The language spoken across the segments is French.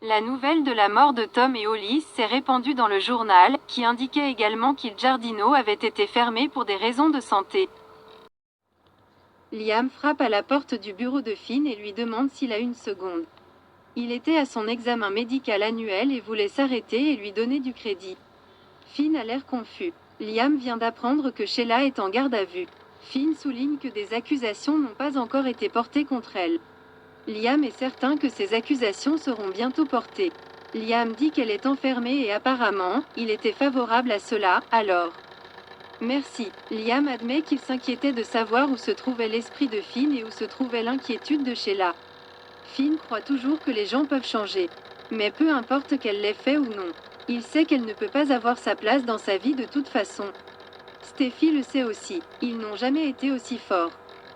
La nouvelle de la mort de Tom et Hollis s'est répandue dans le journal, qui indiquait également qu'Il Giardino avait été fermé pour des raisons de santé. Liam frappe à la porte du bureau de Finn et lui demande s'il a une seconde. Il était à son examen médical annuel et voulait s'arrêter et lui donner du crédit. Finn a l'air confus. Liam vient d'apprendre que Sheila est en garde à vue. Finn souligne que des accusations n'ont pas encore été portées contre elle. Liam est certain que ces accusations seront bientôt portées. Liam dit qu'elle est enfermée et apparemment, il était favorable à cela, alors. Merci. Liam admet qu'il s'inquiétait de savoir où se trouvait l'esprit de Finn et où se trouvait l'inquiétude de Sheila. Finn croit toujours que les gens peuvent changer. Mais peu importe qu'elle l'ait fait ou non. Il sait qu'elle ne peut pas avoir sa place dans sa vie de toute façon. Steffi le sait aussi. Ils n'ont jamais été aussi forts.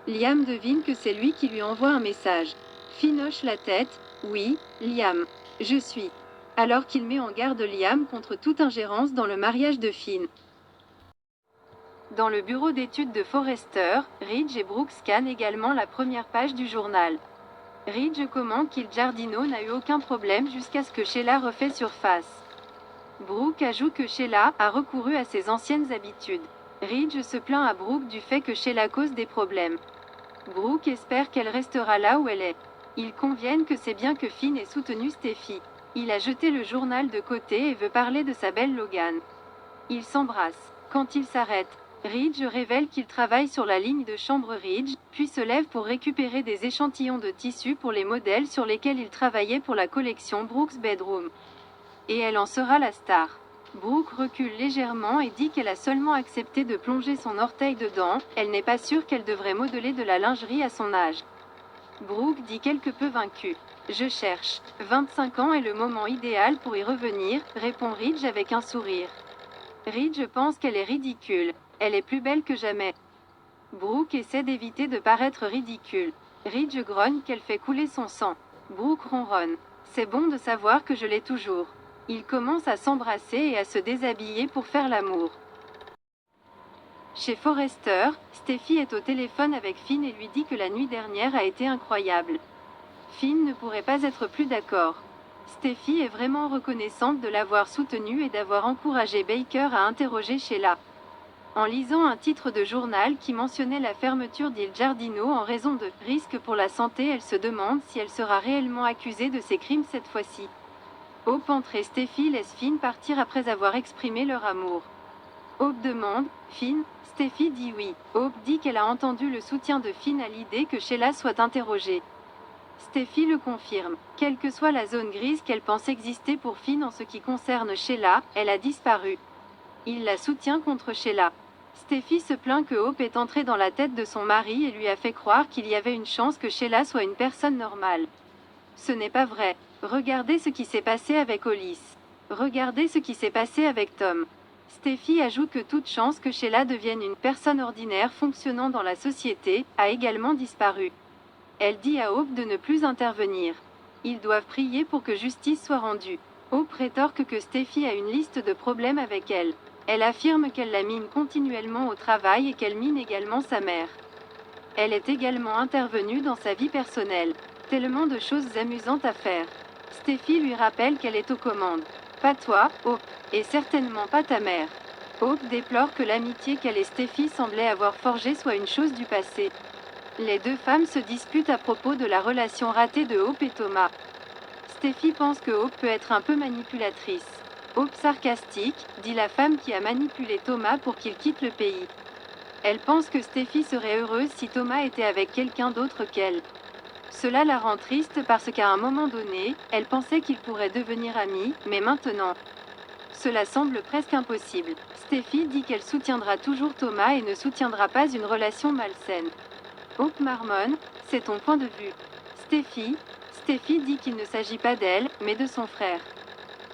Liam devine que c'est lui qui lui envoie un message. Finn hoche la tête. Oui, Liam. Je suis. Alors qu'il met en garde Liam contre toute ingérence dans le mariage de Finn. Dans le bureau d'études de Forrester, Ridge et Brooke scannent également la première page du journal. Ridge commente qu'Il Giardino n'a eu aucun problème jusqu'à ce que Sheila refait surface. Brooke ajoute que Sheila a recouru à ses anciennes habitudes. Ridge se plaint à Brooke du fait que Sheila cause des problèmes. Brooke espère qu'elle restera là où elle est. Ils conviennent que c'est bien que Finn ait soutenu Steffi. Il a jeté le journal de côté et veut parler de sa belle Logan. Ils s'embrassent. Quand ils s'arrêtent, Ridge révèle qu'il travaille sur la ligne de chambre Ridge, puis se lève pour récupérer des échantillons de tissu pour les modèles sur lesquels il travaillait pour la collection Brooks Bedroom. Et elle en sera la star. Brooke recule légèrement et dit qu'elle a seulement accepté de plonger son orteil dedans, elle n'est pas sûre qu'elle devrait modeler de la lingerie à son âge. Brooke dit quelque peu vaincue. Je cherche. 25 ans est le moment idéal pour y revenir, répond Ridge avec un sourire. Ridge pense qu'elle est ridicule. Elle est plus belle que jamais. Brooke essaie d'éviter de paraître ridicule. Ridge grogne qu'elle fait couler son sang. Brooke ronronne. C'est bon de savoir que je l'ai toujours. Ils commencent à s'embrasser et à se déshabiller pour faire l'amour. Chez Forrester, Steffi est au téléphone avec Finn et lui dit que la nuit dernière a été incroyable. Finn ne pourrait pas être plus d'accord. Steffi est vraiment reconnaissante de l'avoir soutenue et d'avoir encouragé Baker à interroger Sheila. En lisant un titre de journal qui mentionnait la fermeture d'Il Giardino en raison de risques pour la santé, elle se demande si elle sera réellement accusée de ces crimes cette fois-ci. Hope entre et Steffi laisse Finn partir après avoir exprimé leur amour. Hope demande, Finn, Steffi dit oui. Hope dit qu'elle a entendu le soutien de Finn à l'idée que Sheila soit interrogée. Steffi le confirme. Quelle que soit la zone grise qu'elle pense exister pour Finn en ce qui concerne Sheila, elle a disparu. Il la soutient contre Sheila. Steffi se plaint que Hope est entrée dans la tête de son mari et lui a fait croire qu'il y avait une chance que Sheila soit une personne normale. Ce n'est pas vrai. Regardez ce qui s'est passé avec Hollis. Regardez ce qui s'est passé avec Tom. Steffi ajoute que toute chance que Sheila devienne une personne ordinaire fonctionnant dans la société a également disparu. Elle dit à Hope de ne plus intervenir. Ils doivent prier pour que justice soit rendue. Hope rétorque que Steffi a une liste de problèmes avec elle. Elle affirme qu'elle la mine continuellement au travail et qu'elle mine également sa mère. Elle est également intervenue dans sa vie personnelle. Tellement de choses amusantes à faire. Steffi lui rappelle qu'elle est aux commandes. Pas toi, Hope, et certainement pas ta mère. Hope déplore que l'amitié qu'elle et Steffi semblaient avoir forgée soit une chose du passé. Les deux femmes se disputent à propos de la relation ratée de Hope et Thomas. Steffi pense que Hope peut être un peu manipulatrice. Hope sarcastique, dit la femme qui a manipulé Thomas pour qu'il quitte le pays. Elle pense que Steffi serait heureuse si Thomas était avec quelqu'un d'autre qu'elle. Cela la rend triste parce qu'à un moment donné, elle pensait qu'ils pourraient devenir amis, mais maintenant, cela semble presque impossible. Steffi dit qu'elle soutiendra toujours Thomas et ne soutiendra pas une relation malsaine. Hope marmonne, c'est ton point de vue. Steffi dit qu'il ne s'agit pas d'elle, mais de son frère.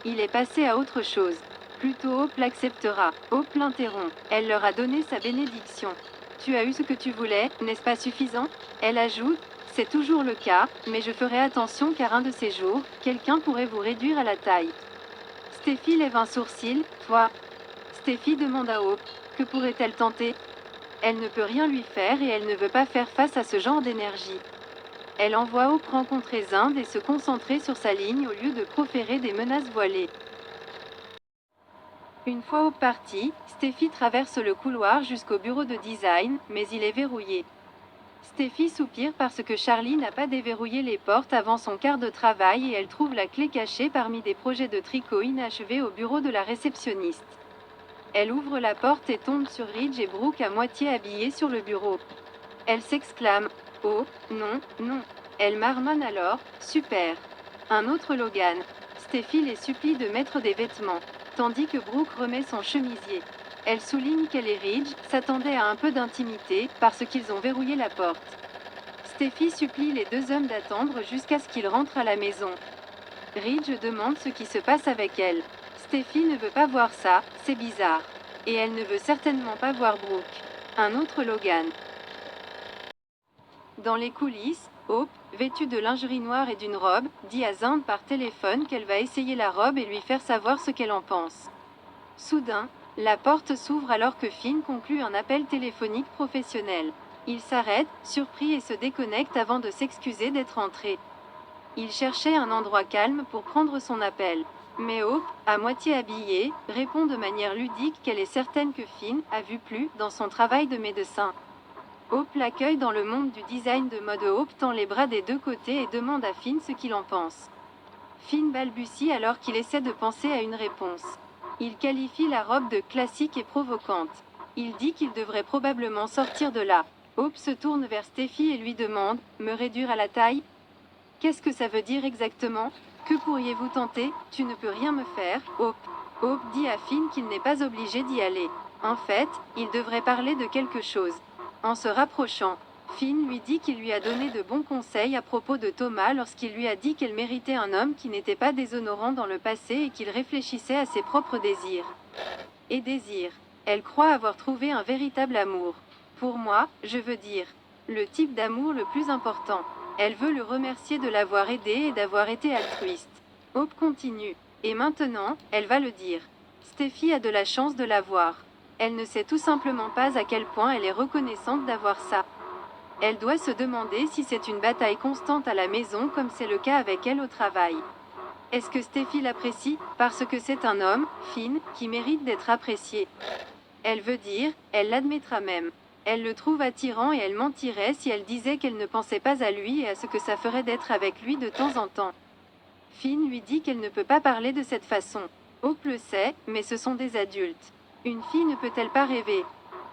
Il est passé à autre chose. Plutôt Hope l'acceptera. Hope l'interrompt. Elle leur a donné sa bénédiction. Tu as eu ce que tu voulais, n'est-ce pas suffisant? Elle ajoute, c'est toujours le cas, mais je ferai attention car un de ces jours, quelqu'un pourrait vous réduire à la taille. Steffi lève un sourcil, toi. Steffi demande à Hope, que pourrait-elle tenter? Elle ne peut rien lui faire et elle ne veut pas faire face à ce genre d'énergie. Elle envoie Hope rencontrer Zind et se concentrer sur sa ligne au lieu de proférer des menaces voilées. Une fois Hope partie, Steffi traverse le couloir jusqu'au bureau de design, mais il est verrouillé. Steffi soupire parce que Charlie n'a pas déverrouillé les portes avant son quart de travail et elle trouve la clé cachée parmi des projets de tricot inachevés au bureau de la réceptionniste. Elle ouvre la porte et tombe sur Ridge et Brooke à moitié habillés sur le bureau. Elle s'exclame « Oh, non, non !» Elle marmonne alors « Super !» Un autre Logan. Steffi les supplie de mettre des vêtements, tandis que Brooke remet son chemisier. Elle souligne qu'elle et Ridge s'attendaient à un peu d'intimité parce qu'ils ont verrouillé la porte. Steffi supplie les deux hommes d'attendre jusqu'à ce qu'ils rentrent à la maison. Ridge demande ce qui se passe avec elle. Steffi ne veut pas voir ça, c'est bizarre. Et elle ne veut certainement pas voir Brooke. Un autre Logan. Dans les coulisses, Hope, vêtue de lingerie noire et d'une robe, dit à Zind par téléphone qu'elle va essayer la robe et lui faire savoir ce qu'elle en pense. Soudain, la porte s'ouvre alors que Finn conclut un appel téléphonique professionnel. Il s'arrête, surpris et se déconnecte avant de s'excuser d'être entré. Il cherchait un endroit calme pour prendre son appel. Mais Hope, à moitié habillée, répond de manière ludique qu'elle est certaine que Finn a vu plus dans son travail de médecin. Hope l'accueille dans le monde du design de mode. Hope tend les bras des deux côtés et demande à Finn ce qu'il en pense. Finn balbutie alors qu'il essaie de penser à une réponse. Il qualifie la robe de classique et provocante. Il dit qu'il devrait probablement sortir de là. Hope se tourne vers Steffi et lui demande « Me réduire à la taille ?» Qu'est-ce que ça veut dire exactement? Que pourriez-vous tenter? Tu ne peux rien me faire, Hope. Hope dit à Finn qu'il n'est pas obligé d'y aller. En fait, il devrait parler de quelque chose. En se rapprochant, Finn lui dit qu'il lui a donné de bons conseils à propos de Thomas lorsqu'il lui a dit qu'elle méritait un homme qui n'était pas déshonorant dans le passé et qu'il réfléchissait à ses propres désirs. Et désirs. Elle croit avoir trouvé un véritable amour. Pour moi, je veux dire, le type d'amour le plus important. Elle veut le remercier de l'avoir aidé et d'avoir été altruiste. Hope continue. Et maintenant, elle va le dire. Steffi a de la chance de l'avoir. Elle ne sait tout simplement pas à quel point elle est reconnaissante d'avoir ça. Elle doit se demander si c'est une bataille constante à la maison comme c'est le cas avec elle au travail. Est-ce que Steffi l'apprécie parce que c'est un homme, Finn, qui mérite d'être apprécié? Elle veut dire, elle l'admettra même. Elle le trouve attirant et elle mentirait si elle disait qu'elle ne pensait pas à lui et à ce que ça ferait d'être avec lui de temps en temps. Finn lui dit qu'elle ne peut pas parler de cette façon. Hope le sait, mais ce sont des adultes. Une fille ne peut-elle pas rêver?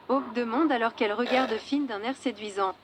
Hope demande alors qu'elle regarde Finn d'un air séduisant.